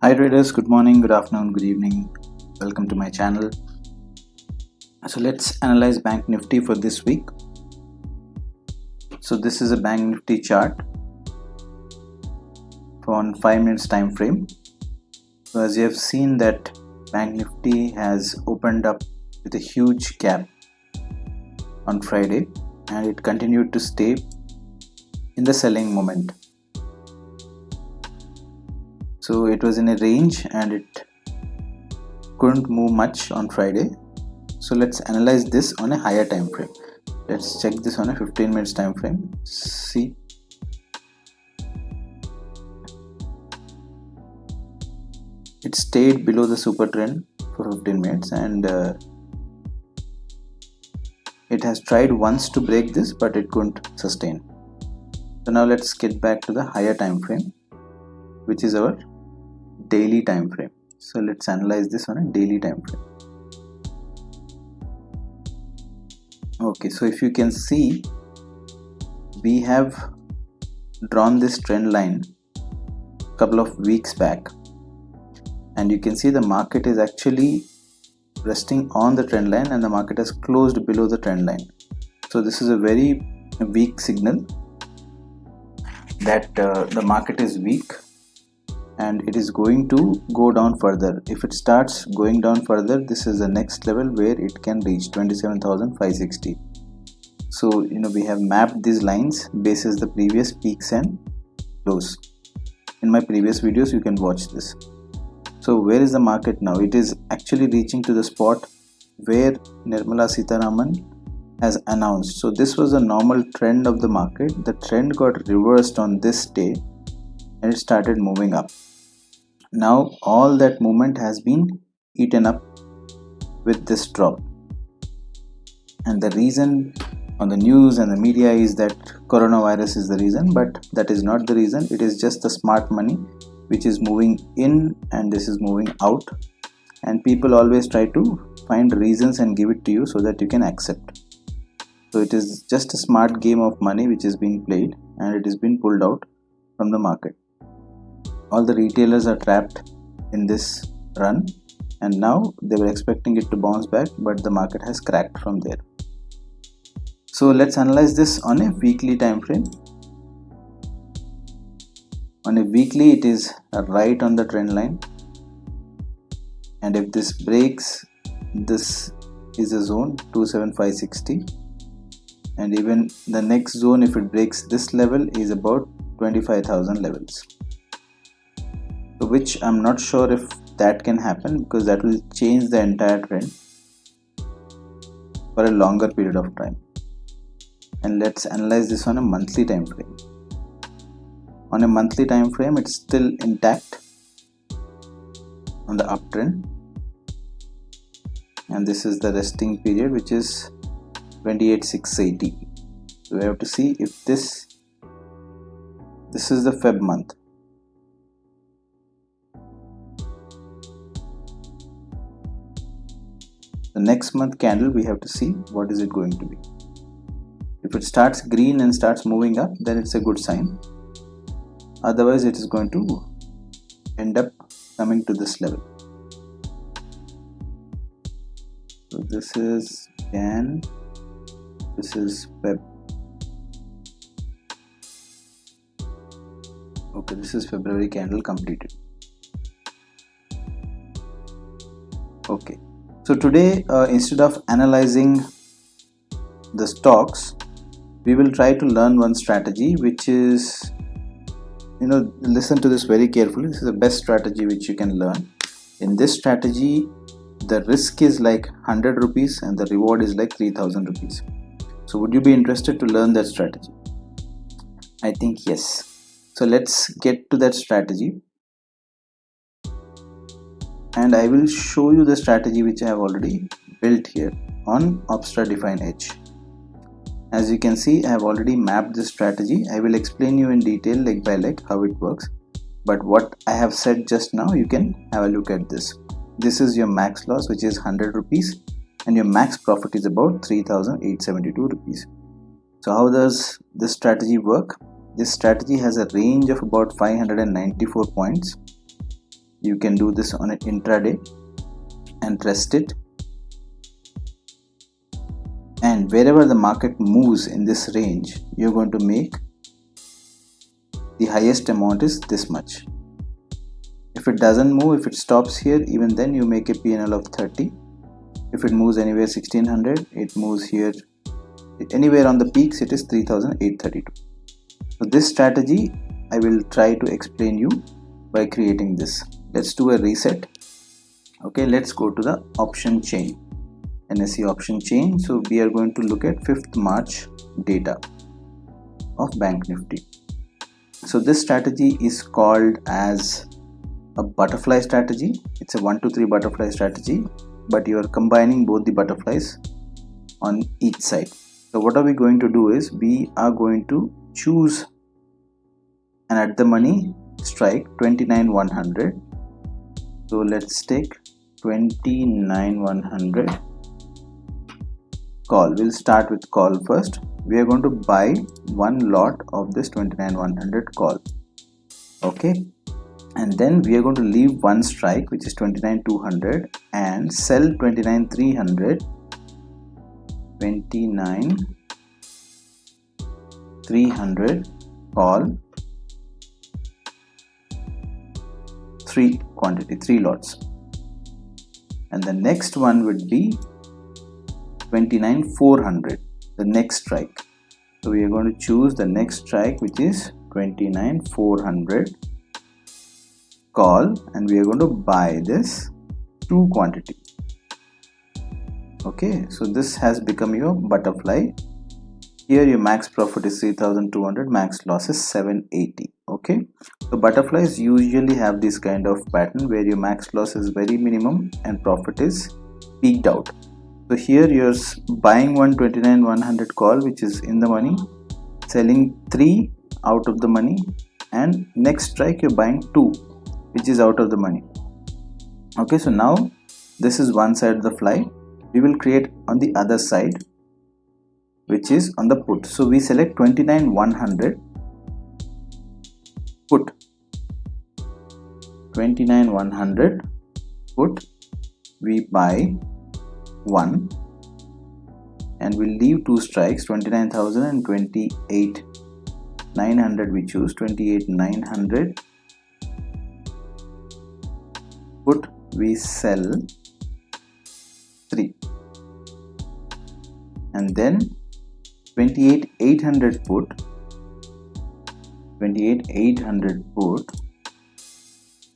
Hi traders, good morning, good afternoon, good evening. Welcome to my channel. So let's analyze Bank Nifty for this week. So this is a Bank Nifty chart on 5 minutes time frame. So as you have seen that Bank Nifty has opened up with a huge gap on Friday and it continued to stay in the selling moment. So it was in a range and it couldn't move much on Friday. So let's analyze this on a higher time frame. Let's check this on a 15 minutes time frame. See, it stayed below the super trend for 15 minutes and it has tried once to break this, but it couldn't sustain. So now let's get back to the higher time frame, which is our daily time frame. So let's analyze this on a daily time frame. Okay, so if you can see, we have drawn this trend line a couple of weeks back, and you can see the market is actually resting on the trend line and the market has closed below the trend line. So this is a very weak signal that the market is weak and it is going to go down further. If it starts going down further, this is the next level where it can reach 27,560. So we have mapped these lines basis the previous peaks and lows. In my previous videos you can watch this. So where is the market now? It is actually reaching to the spot where Nirmala Sitharaman has announced. So this was a normal trend of the market. The trend got reversed on this day and it started moving up. Now all that movement has been eaten up with this drop, and the reason on the news and the media is that coronavirus is the reason, but that is not the reason. It is just the smart money which is moving in and this is moving out, and people always try to find reasons and give it to you so that you can accept. So it is just a smart game of money which is being played and it is being pulled out from the market. All the retailers are trapped in this run and now they were expecting it to bounce back, but the market has cracked from there. So let's analyze this on a weekly time frame. On a weekly, it is right on the trend line, and if this breaks, this is a zone 27560, and even the next zone, if it breaks this level, is about 25,000 levels. So which I'm not sure if that can happen, because that will change the entire trend for a longer period of time. And let's analyze this on a monthly time frame. On a monthly time frame, it's still intact on the uptrend, and this is the resting period, which is 28,680. So we have to see if this is the Feb month. The next month candle, we have to see what is it going to be. If it starts green and starts moving up, then it's a good sign. Otherwise it is going to end up coming to this level. So this is Jan, this is Feb. Okay, this is February candle completed. Okay, so today instead of analyzing the stocks, we will try to learn one strategy, which is, listen to this very carefully. This is the best strategy which you can learn. In this strategy, the risk is like 100 rupees and the reward is like 3,000 rupees. So would you be interested to learn that strategy? I think yes. So let's get to that strategy, and I will show you the strategy which I have already built here on Opstra Define Edge. As you can see, I have already mapped this strategy. I will explain you in detail, leg by leg, how it works. But what I have said just now, you can have a look at this. This is your max loss, which is 100 rupees, and your max profit is about 3,872 rupees. So how does this strategy work? This strategy has a range of about 594 points, You can do this on an intraday and rest it, and wherever the market moves in this range, you're going to make the highest amount is this much. If it doesn't move, if it stops here, even then you make a PNL of 30. If it moves anywhere 1600, it moves here anywhere on the peaks, it is 3832. So this strategy I will try to explain you by creating this. Let's do a reset. Okay, let's go to the option chain, NSE option chain. So we are going to look at 5th March data of Banknifty. So this strategy is called as a butterfly strategy. It's a 1 2 3 butterfly strategy, but you are combining both the butterflies on each side. So what are we going to do is we are going to choose an at the money strike 29,100. So let's take 29,100 call. We'll start with call first. We are going to buy one lot of this 29,100 call. Okay, and then we are going to leave one strike, which is 29,200, and sell 29,300. 29,300 call 3 quantity, 3 lots, and the next one would be 29,400, the next strike. So we are going to choose the next strike, which is 29,400 call, and we are going to buy this 2 quantity. Okay, so this has become your butterfly. Here your max profit is 3,200, max loss is 780. Okay, so butterflies usually have this kind of pattern where your max loss is very minimum and profit is peaked out. So here you're buying 129,100 call, which is in the money, selling 3 out of the money, and next strike you're buying 2, which is out of the money. Okay, so now this is one side of the fly. We will create on the other side, which is on the put. So we select 29,100 put, 29,100 put, we buy 1, and we'll leave 2 strikes, 29,000 and 28,900. We choose 28,900 put, we sell 3, and then 28,800 put, 28,800 put,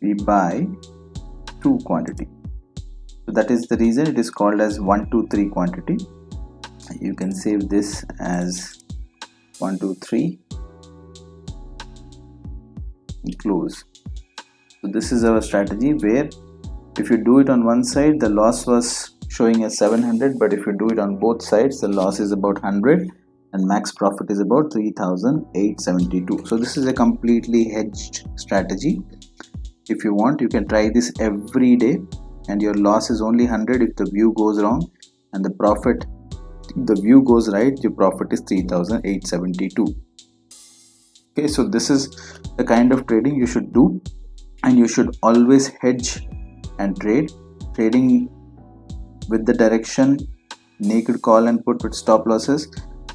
we buy 2 quantity. So that is the reason it is called as 1 2 3 quantity. You can save this as 1 2 3, close. So this is our strategy, where if you do it on one side, the loss was showing as 700, but if you do it on both sides, the loss is about 100 and max profit is about 3,872. So this is a completely hedged strategy. If you want, you can try this every day, and your loss is only 100 if the view goes wrong, and the profit, if the view goes right, your profit is 3,872. Okay, so this is the kind of trading you should do, and you should always hedge and trade. Trading with the direction, naked call and put with stop losses,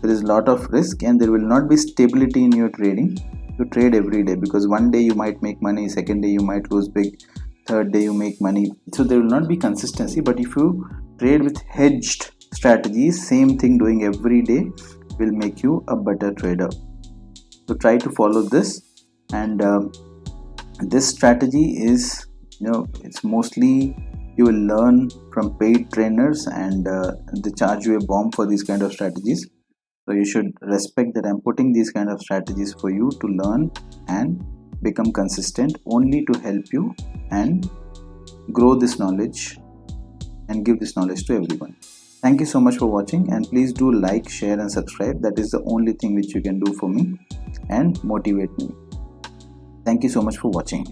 there is a lot of risk, and there will not be stability in your trading. You trade every day, because one day you might make money, second day you might lose big, third day you make money. So there will not be consistency. But if you trade with hedged strategies, same thing doing every day, will make you a better trader. So try to follow this, and this strategy is, it's mostly you will learn from paid trainers, and they charge you a bomb for these kind of strategies. So you should respect that I'm putting these kind of strategies for you to learn and become consistent, only to help you and grow this knowledge and give this knowledge to everyone. Thank you so much for watching, and please do like, share and subscribe. That is the only thing which you can do for me and motivate me. Thank you so much for watching.